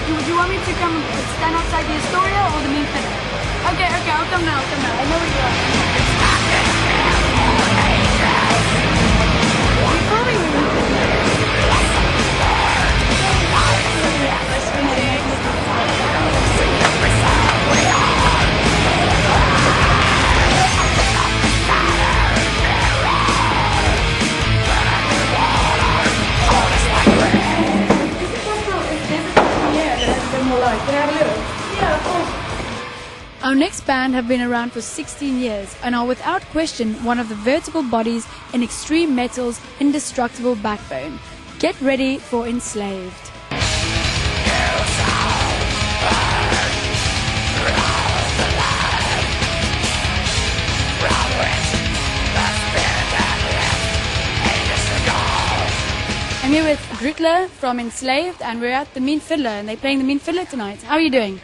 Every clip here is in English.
Do you want me to come stand outside the Astoria or the main filler? Okay, I'll come now, I know where you are. Are you calling me? Our next band have been around for 16 years and are without question one of the vertebral bodies in extreme metal's indestructible backbone. Get ready for Enslaved. I'm here with Grutle from Enslaved, and we're at the Mean Fiddler, and they're playing the Mean Fiddler tonight. How are you doing?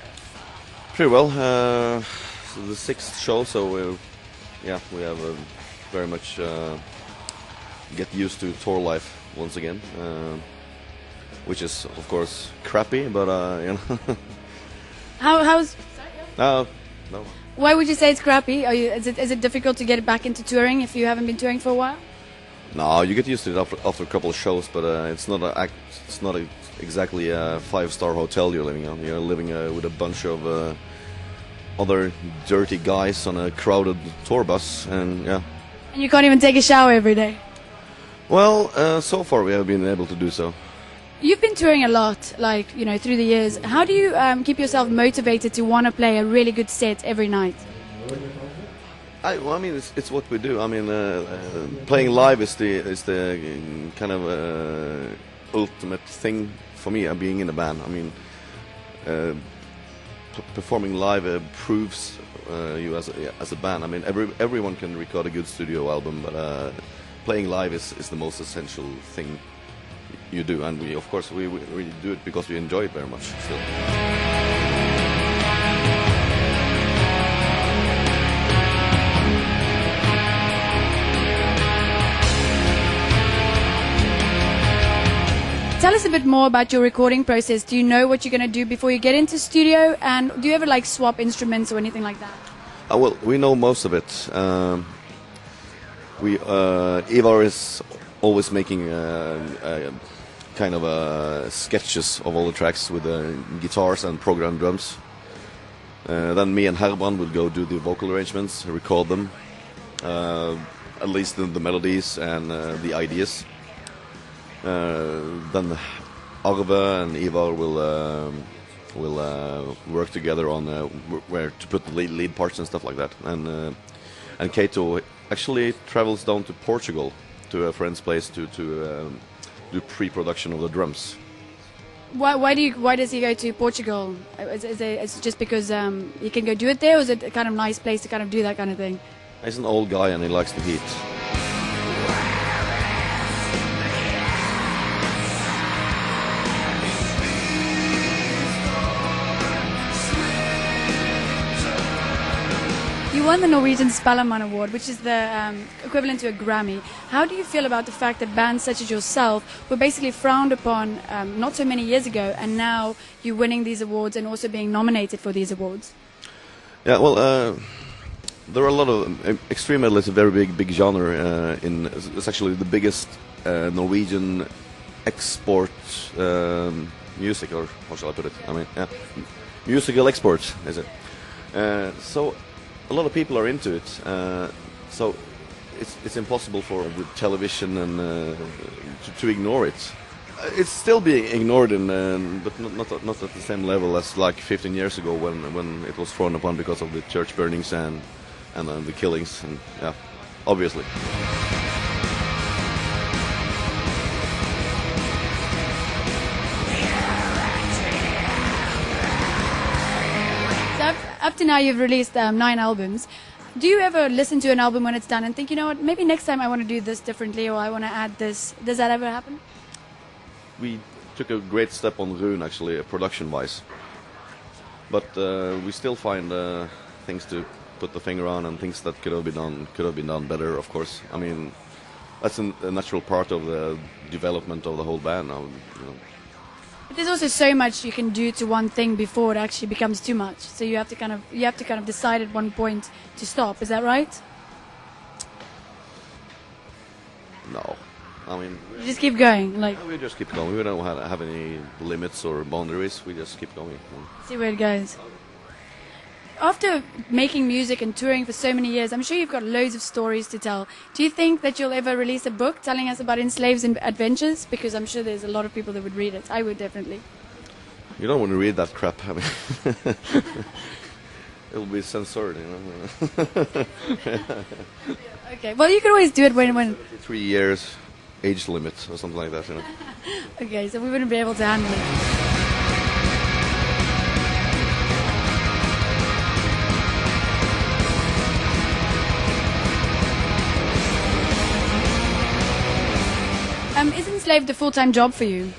Pretty well. So the 6th show, so we have very much get used to tour life once again, which is of course crappy, but you know. How's? No. Why would you say it's crappy? Is it difficult to get back into touring if you haven't been touring for a while? No, you get used to it after a couple of shows, but it's not exactly a 5-star hotel you're living on. You're living with a bunch of other dirty guys on a crowded tour bus, and yeah. And you can't even take a shower every day. Well, so far we have been able to do so. You've been touring a lot, through the years. How do you keep yourself motivated to want to play a really good set every night? I mean, it's what we do. I mean, playing live is the kind of ultimate thing for me. Being in a band. I mean, performing live proves you as a band. I mean, everyone can record a good studio album, but playing live is the most essential thing you do. And we really do it because we enjoy it very much. Still. Tell us a bit more about your recording process. Do you know what you're going to do before you get into studio? And do you ever swap instruments or anything like that? Well, we know most of it. Ivar is always making kind of sketches of all the tracks with guitars and programmed drums. Then me and Herman will go do the vocal arrangements, record them, at least the melodies and the ideas. Then Arve and Ivar will work together on where to put the lead parts and stuff like that. And Kato actually travels down to Portugal to a friend's place to do pre-production of the drums. Why does he go to Portugal? Is it just because he can go do it there, or is it a kind of nice place to kind of do that kind of thing? He's an old guy and he likes the heat. You won the Norwegian Spellemann Award, which is the equivalent to a Grammy. How do you feel about the fact that bands such as yourself were basically frowned upon not so many years ago, and now you're winning these awards and also being nominated for these awards? Yeah, well, there are a lot of extreme metal is a very big genre. It's actually the biggest Norwegian export music, or how shall I put it? I mean, yeah, musical export is it? So a lot of people are into it. So it's impossible for with television and to ignore it. It's still being ignored, but not at the same level as like 15 years ago when it was frowned upon because of the church burnings and the killings, and yeah, obviously. So up to now you've released 9 albums. Do you ever listen to an album when it's done and think, you know what, maybe next time I want to do this differently, or I want to add this? Does that ever happen? We took a great step on Rune, actually, production-wise. But we still find things to put the finger on, and things that could have been done better, of course. I mean, that's a natural part of the development of the whole band now. You know. But there's also so much you can do to one thing before it actually becomes too much. So you have to kind of decide at one point to stop. Is that right? No, I mean You just keep going, like we just keep going. We don't have any limits or boundaries. We just keep going. see where it goes. After making music and touring for so many years, I'm sure you've got loads of stories to tell. Do you think that you'll ever release a book telling us about Enslaved Adventures? Because I'm sure there's a lot of people that would read it. I would definitely. You don't want to read that crap. I mean, it'll be censored, you know. Okay, well, you can always do it when 3 years age limit or something like that, you know. Okay, so we wouldn't be able to handle it. Is Enslaved a full-time job for you?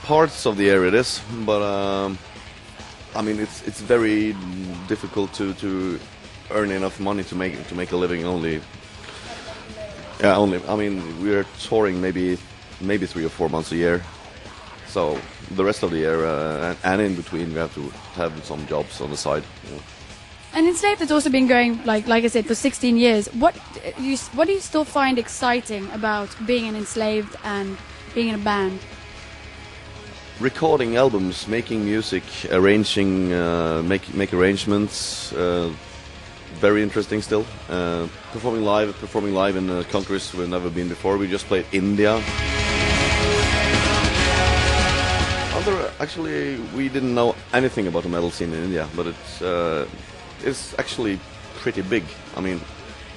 Parts of the year it is, but I mean it's very difficult to earn enough money to make a living only. Yeah, only. I mean we're touring maybe 3 or 4 months a year, so the rest of the year and in between we have to have some jobs on the side. You know. And Enslaved has also been going, like I said, for 16 years. What do you still find exciting about being an Enslaved and being in a band? Recording albums, making music, arranging, make arrangements. Very interesting still. Performing live in countries we've never been before. We just played India. Actually, we didn't know anything about the metal scene in India, but it's actually pretty big. I mean,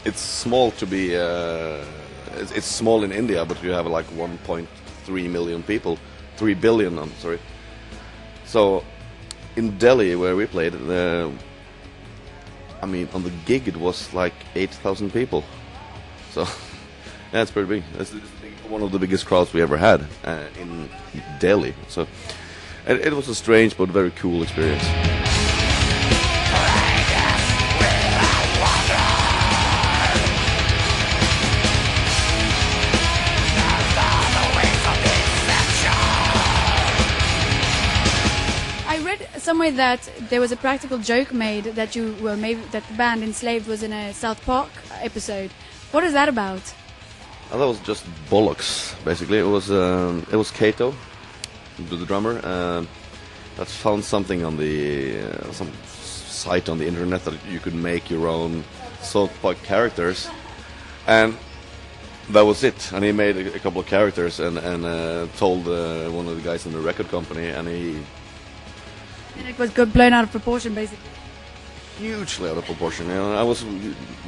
it's small to be. It's small in India, but you have like 1.3 million people, 3 billion. I'm sorry. So, in Delhi, where we played, I mean, on the gig it was like 8,000 people. So, yeah, it's pretty big. It's one of the biggest crowds we ever had in Delhi. So, it was a strange but very cool experience. Somewhere that there was a practical joke made that that the band Enslaved was in a South Park episode. What is that about? That was just bollocks. Basically, it was Kato, the drummer, that found something on some site on the internet that you could make your own South Park characters, and that was it. And he made a couple of characters and told one of the guys in the record company, and it was blown out of proportion, basically. Hugely out of proportion. You know, I was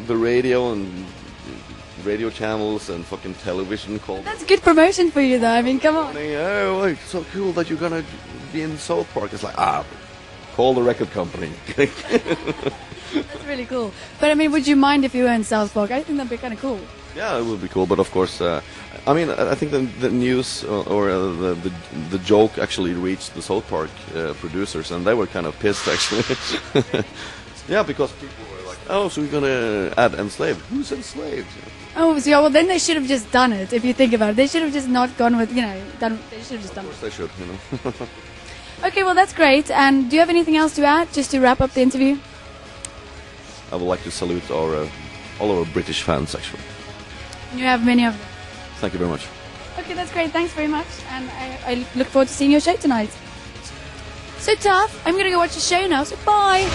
the radio channels and fucking television called. That's good promotion for you, though. I mean, come on. Oh, it's so cool that you're gonna be in South Park. It's like call the record company. That's really cool. But I mean, would you mind if you were in South Park? I think that'd be kind of cool. Yeah, it would be cool, but of course, I mean, I think the news or the joke actually reached the South Park producers, and they were kind of pissed, actually. Yeah, because people were like, "Oh, so we're gonna add Enslaved? Who's Enslaved?" Oh, so, yeah, well, then they should have just done it. If you think about it, they should have just not gone with, They should have just done it. Of course, they should, you know. Okay, well, that's great. And do you have anything else to add, just to wrap up the interview? I would like to salute all our British fans, actually. You have many of them. Thank you very much. Okay, that's great. Thanks very much. And I look forward to seeing your show tonight. So tough. I'm going to go watch the show now, so bye.